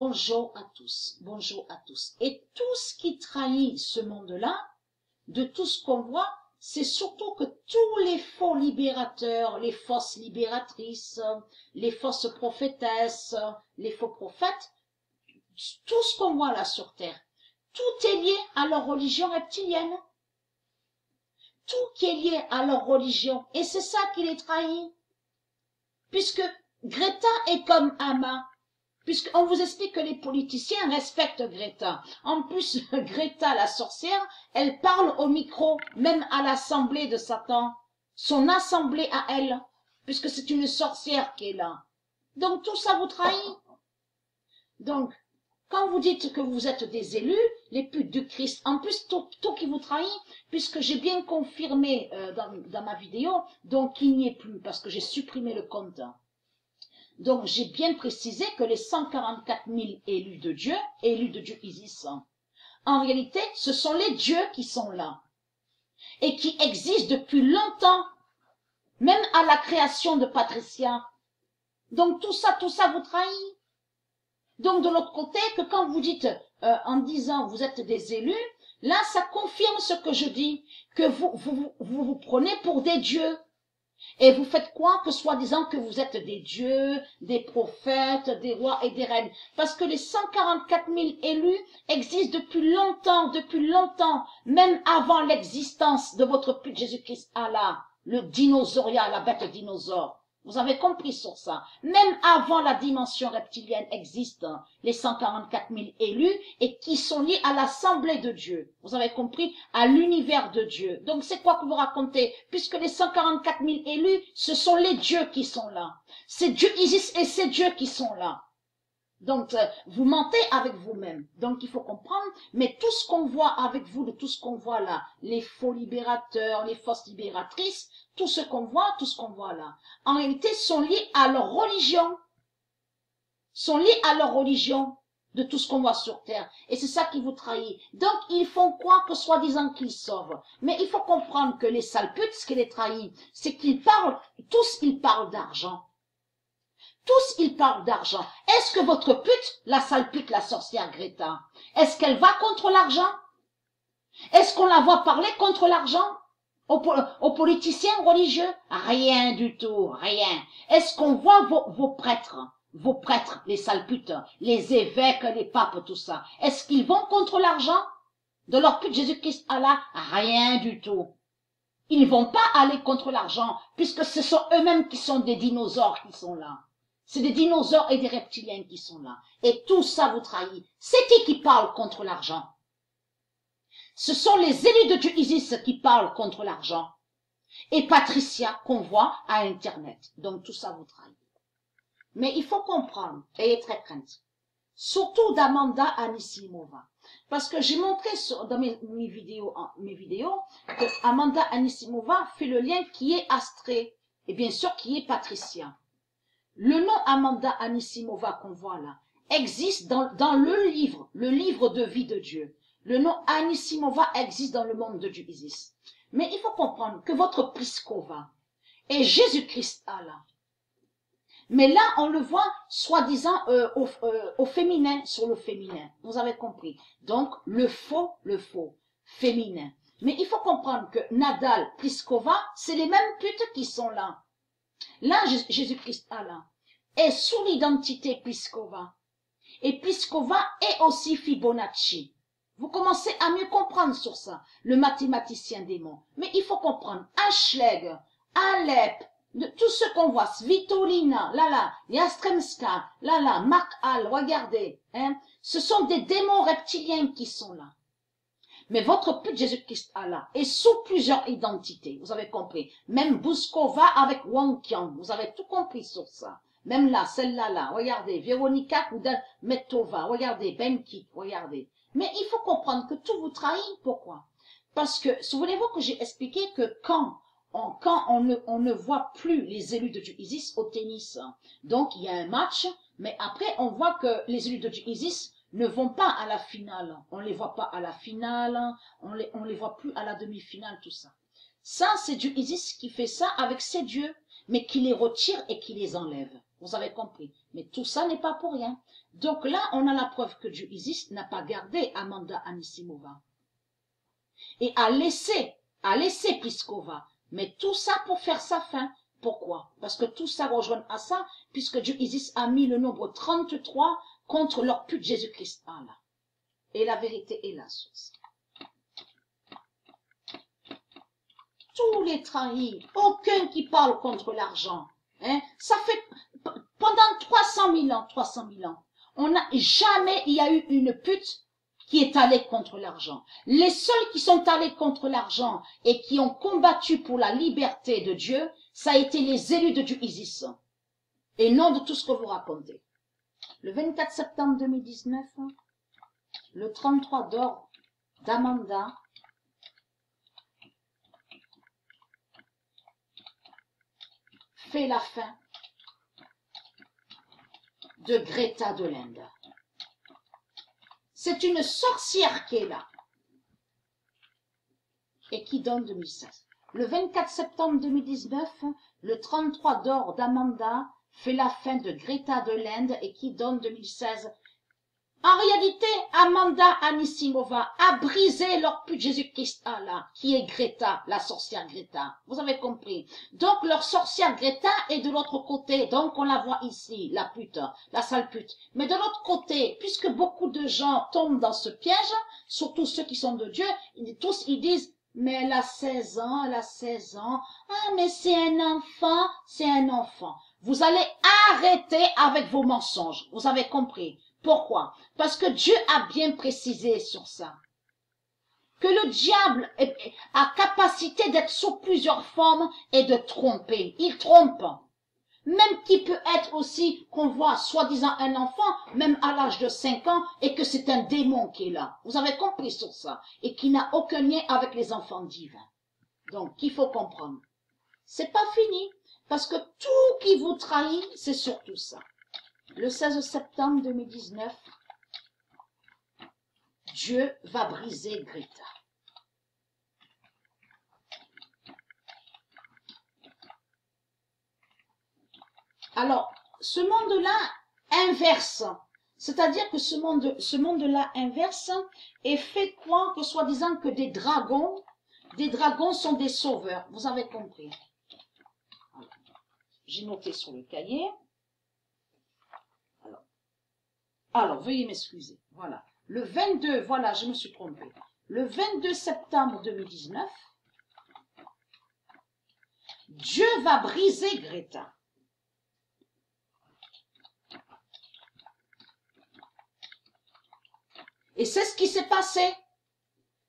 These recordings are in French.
Bonjour à tous, bonjour à tous. Et tout ce qui trahit ce monde-là, de tout ce qu'on voit, c'est surtout que tous les faux libérateurs, les fausses libératrices, les fausses prophétesses, les faux prophètes, tout ce qu'on voit là sur Terre, tout est lié à leur religion reptilienne. Tout qui est lié à leur religion. Et c'est ça qui les trahit. Puisque Greta est comme Ama. Puisqu'on vous explique que les politiciens respectent Greta. En plus, Greta, la sorcière, elle parle au micro, même à l'assemblée de Satan. Son assemblée à elle. Puisque c'est une sorcière qui est là. Donc tout ça vous trahit. Donc, quand vous dites que vous êtes des élus, les putes du Christ, en plus tout qui vous trahit, puisque j'ai bien confirmé dans ma vidéo, donc il n'y est plus, parce que j'ai supprimé le compte. Donc j'ai bien précisé que les 144 000 élus de Dieu Isis, en réalité, ce sont les dieux qui sont là, et qui existent depuis longtemps, même à la création de Patricia. Donc tout ça vous trahit. Donc de l'autre côté, que quand vous dites, en disant vous êtes des élus, là ça confirme ce que je dis, que vous prenez pour des dieux. Et vous faites quoi que soi-disant que vous êtes des dieux, des prophètes, des rois et des reines. Parce que les 144 000 élus existent depuis longtemps, même avant l'existence de votre pute Jésus-Christ Allah, le dinosauria, la bête dinosaure. Vous avez compris sur ça. Même avant la dimension reptilienne existent les 144 000 élus et qui sont liés à l'assemblée de Dieu. Vous avez compris? À l'univers de Dieu. Donc c'est quoi que vous racontez? Puisque les 144 000 élus, ce sont les dieux qui sont là. C'est Dieu Isis et c'est Dieu qui sont là. Donc, vous mentez avec vous-même. Donc, il faut comprendre. Mais tout ce qu'on voit avec vous, de tout ce qu'on voit là, les faux libérateurs, les fausses libératrices, tout ce qu'on voit là, en réalité, sont liés à leur religion. Sont liés à leur religion de tout ce qu'on voit sur Terre. Et c'est ça qui vous trahit. Donc, ils font croire que soi-disant qu'ils sauvent. Mais il faut comprendre que les sales putes, ce qui les trahit, c'est qu'ils parlent, tous ils parlent d'argent. Tous, ils parlent d'argent. Est-ce que votre pute, la sale pute, la sorcière Greta, est-ce qu'elle va contre l'argent? Est-ce qu'on la voit parler contre l'argent aux politiciens religieux? Rien du tout, rien. Est-ce qu'on voit vos prêtres, les sales putes, les évêques, les papes, tout ça? Est-ce qu'ils vont contre l'argent de leur pute Jésus-Christ Allah? Rien du tout. Ils vont pas aller contre l'argent, puisque ce sont eux-mêmes qui sont des dinosaures qui sont là. C'est des dinosaures et des reptiliens qui sont là. Et tout ça vous trahit. C'est qui parle contre l'argent? Ce sont les élus de Dieu Isis qui parlent contre l'argent. Et Patricia qu'on voit à Internet. Donc tout ça vous trahit. Mais il faut comprendre, ayez très crainte. Surtout d'Amanda Anisimova. Parce que j'ai montré dans mes vidéos que Amanda Anisimova fait le lien qui est Astrée. Et bien sûr qui est Patricia. Le nom Amanda Anisimova qu'on voit là existe dans le livre de vie de Dieu. Le nom Anisimova existe dans le monde de Dieu Isis. Mais il faut comprendre que votre Pliskova est Jésus-Christ Allah. Mais là, on le voit soi-disant au féminin, sur le féminin. Vous avez compris. Donc, le faux, féminin. Mais il faut comprendre que Nadal, Pliskova, c'est les mêmes putes qui sont là. Là, Jésus-Christ Allah est sous l'identité Pliskova. Et Pliskova est aussi Fibonacci. Vous commencez à mieux comprendre sur ça, le mathématicien démon. Mais il faut comprendre, Ashleg, Alep, de tout ce qu'on voit, Svitolina, Yastremska, Mark Hall, regardez, hein, ce sont des démons reptiliens qui sont là. Mais votre pute Jésus-Christ Allah est sous plusieurs identités. Vous avez compris. Même Bouskova avec Wang Qiang. Vous avez tout compris sur ça. Même là, celle-là, regardez. Véronica Metova. Regardez. Benkit. Regardez. Mais il faut comprendre que tout vous trahit. Pourquoi? Parce que, souvenez-vous que j'ai expliqué que quand on ne voit plus les élus de Dieu Isis au tennis, donc il y a un match, mais après on voit que les élus de Dieu Isis ne vont pas à la finale. On les voit pas à la finale, on les voit plus à la demi-finale, tout ça. Ça, c'est Dieu Isis qui fait ça avec ses dieux, mais qui les retire et qui les enlève. Vous avez compris. Mais tout ça n'est pas pour rien. Donc là, on a la preuve que Dieu Isis n'a pas gardé Amanda Anisimova. Et a laissé Pliskova. Mais tout ça pour faire sa fin. Pourquoi? Parce que tout ça rejoint à ça, puisque Dieu Isis a mis le nombre 33 contre leur pute Jésus-Christ. Allah. Et la vérité est la source. Tous les trahis, aucun qui parle contre l'argent. Hein? Ça fait pendant 300 000 ans, jamais il y a eu une pute qui est allée contre l'argent. Les seuls qui sont allés contre l'argent et qui ont combattu pour la liberté de Dieu, ça a été les élus de Dieu Isis. Et non de tout ce que vous racontez. Le 24 septembre 2019, le 33 d'or d'Amanda fait la fin de Greta de l'Inde. C'est une sorcière qui est là et qui donne 2016. Le 24 septembre 2019, le 33 d'or d'Amanda fait la fin de Greta de l'Inde et qui donne 2016. En réalité, Amanda Anisimova a brisé leur pute Jésus-Christ Allah, qui est Greta, la sorcière Greta. Vous avez compris. Donc, leur sorcière Greta est de l'autre côté. Donc, on la voit ici, la pute, la sale pute. Mais de l'autre côté, puisque beaucoup de gens tombent dans ce piège, surtout ceux qui sont de Dieu, ils disent, mais elle a 16 ans, elle a 16 ans. Ah, mais c'est un enfant, c'est un enfant. Vous allez arrêter avec vos mensonges. Vous avez compris. Pourquoi? Parce que Dieu a bien précisé sur ça. Que le diable a capacité d'être sous plusieurs formes et de tromper. Il trompe. Même qui peut être aussi, qu'on voit soi-disant un enfant, même à l'âge de 5 ans, et que c'est un démon qui est là. Vous avez compris sur ça. Et qui n'a aucun lien avec les enfants divins. Donc, il faut comprendre. C'est pas fini. Parce que tout qui vous trahit, c'est surtout ça. Le 16 septembre 2019, Dieu va briser Greta. Alors, ce monde-là inverse, c'est-à-dire que ce monde-là inverse est fait croire que soi-disant que des dragons sont des sauveurs. Vous avez compris. J'ai noté sur le cahier. Alors, veuillez m'excuser. Voilà. Le 22, voilà, je me suis trompée. Le 22 septembre 2019, Dieu va briser Greta. Et c'est ce qui s'est passé.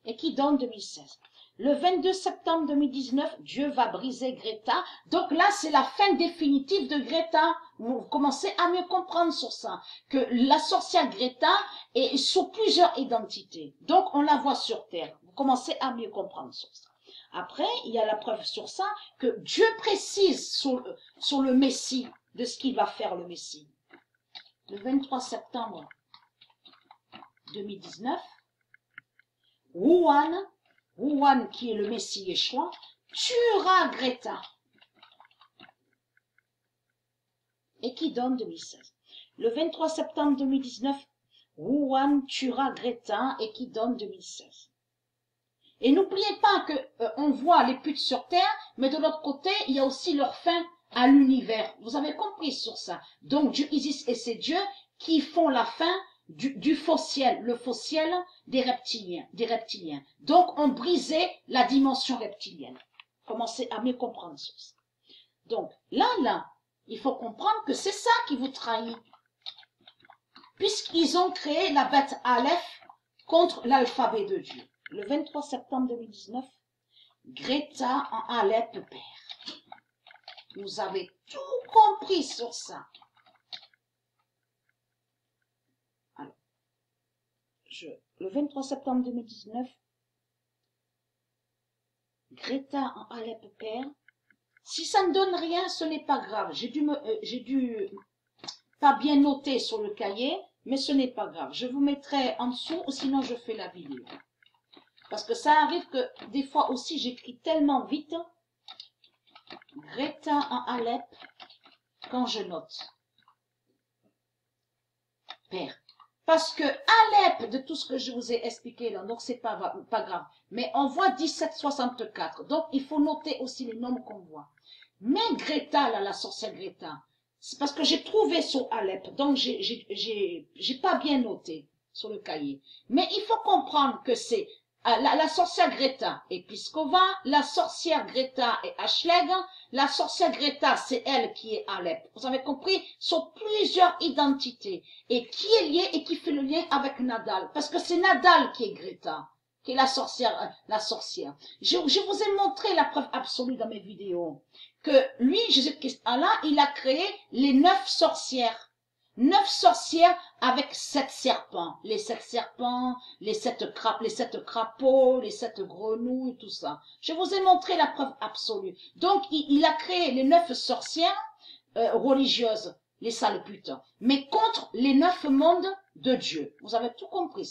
Et qui donne 2016. Le 22 septembre 2019, Dieu va briser Greta. Donc là, c'est la fin définitive de Greta. Vous commencez à mieux comprendre sur ça. Que la sorcière Greta est sous plusieurs identités. Donc, on la voit sur Terre. Vous commencez à mieux comprendre sur ça. Après, il y a la preuve sur ça que Dieu précise sur le Messie, de ce qu'il va faire le Messie. Le 23 septembre 2019, Wuhan, qui est le Messie Yeshua, tuera Greta. Et qui donne 2016. Le 23 septembre 2019, Wuhan tuera Greta et qui donne 2016. Et n'oubliez pas que on voit les putes sur Terre, mais de l'autre côté, il y a aussi leur fin à l'univers. Vous avez compris sur ça. Donc Dieu Isis et ses dieux qui font la fin du faux ciel, le faux ciel des reptiliens. Donc, on brisait la dimension reptilienne. Commencez à mieux comprendre sur ça. Donc, là, il faut comprendre que c'est ça qui vous trahit. Puisqu'ils ont créé la bête Aleph contre l'alphabet de Dieu. Le 23 septembre 2019, Greta en Alep perd. Vous avez tout compris sur ça. Le 23 septembre 2019, Greta en Alep perd. Si ça ne donne rien, ce n'est pas grave. J'ai dû pas bien noter sur le cahier, mais ce n'est pas grave. Je vous mettrai en dessous, ou sinon je fais la vidéo. Parce que ça arrive que des fois aussi j'écris tellement vite. Greta en Alep quand je note. Père. Parce que Alep, de tout ce que je vous ai expliqué là, donc c'est pas grave. Mais on voit 1764. Donc il faut noter aussi les nombres qu'on voit. Mais Greta, là, la sorcière Greta, c'est parce que j'ai trouvé sur Alep. Donc j'ai pas bien noté sur le cahier. Mais il faut comprendre que c'est la sorcière Greta est Pliskova, la sorcière Greta est Ashleg, la sorcière Greta, c'est elle qui est Alep. Vous avez compris? Sont plusieurs identités. Et qui est lié et qui fait le lien avec Nadal? Parce que c'est Nadal qui est Greta, qui est la sorcière, Je vous ai montré la preuve absolue dans mes vidéos. Que lui, Jésus-Christ, Allah, il a créé les 9 sorcières. 9 sorcières avec 7 serpents. Les 7 serpents, les 7 crapauds, les 7 grenouilles, tout ça. Je vous ai montré la preuve absolue. Donc, il a créé les 9 sorcières religieuses, les sales putes, mais contre les 9 mondes de Dieu. Vous avez tout compris,